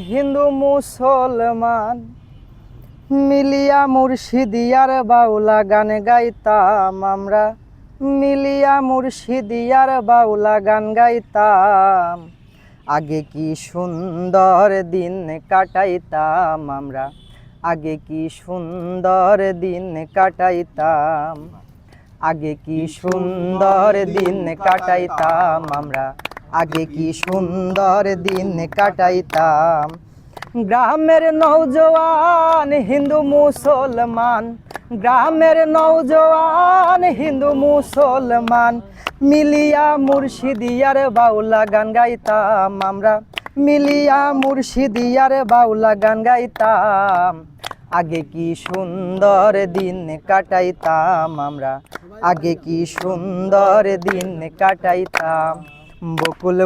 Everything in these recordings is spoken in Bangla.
হিন্দু মুসলমান মিলিয়া মুর্শিদিয়ার বাউলা গান গাইতাম আমরা, মিলিয়া মুর্শিদিয়ার বাউলা গান গাইতাম। আগে কি সুন্দর দিন কাটাইতাম আমরা, আগে কি সুন্দর দিন কাটাইতাম, আগে কি সুন্দর দিন কাটাইতাম আমরা, আগে কি সুন্দর দিন কাটাইতাম। গ্রামের নওজওয়ান হিন্দু মুসলমান, গ্রামের নওজওয়ান হিন্দু মুসলমান মিলিয়া মুর্শিদিয়ার বাউলা গান গাইতাম আমরা, মিলিয়া মুর্শিদিয়ার বাউলা গান গাইতাম। আগে কি সুন্দর দিন কাটাইতাম আমরা, আগে কি সুন্দর দিন কাটাইতাম। বকুল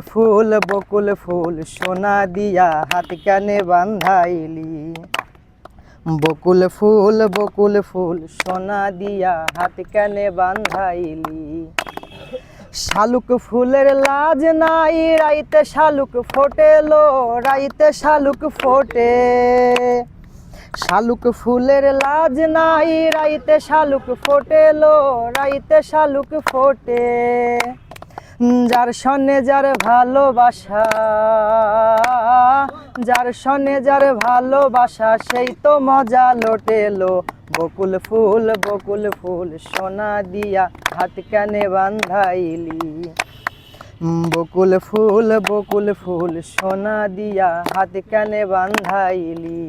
ফুল সোনা দিয়া হাত কানে বান্ধাইলি, বকুল ফুল সোনা দিয়া হাত কানে বান্ধাইলি। শালুক ফুলের লাজ নাই রাইতে শালুক ফোটেলো, রাইতে শালুক ফোটে। শালুক ফুলের লাজ নাই রাইতে শালুক ফোটেলো, রাইতে শালুক ফোটে। যার সনে যার ভালোবাসা, যার সনে যার ভালোবাসা সেই তো মজা লোটেলো। বকুল ফুল সোনা দিয়া হাত কানে বান্ধাইলি, বকুল ফুল সোনা দিয়া হাত কানে বান্ধাইলি।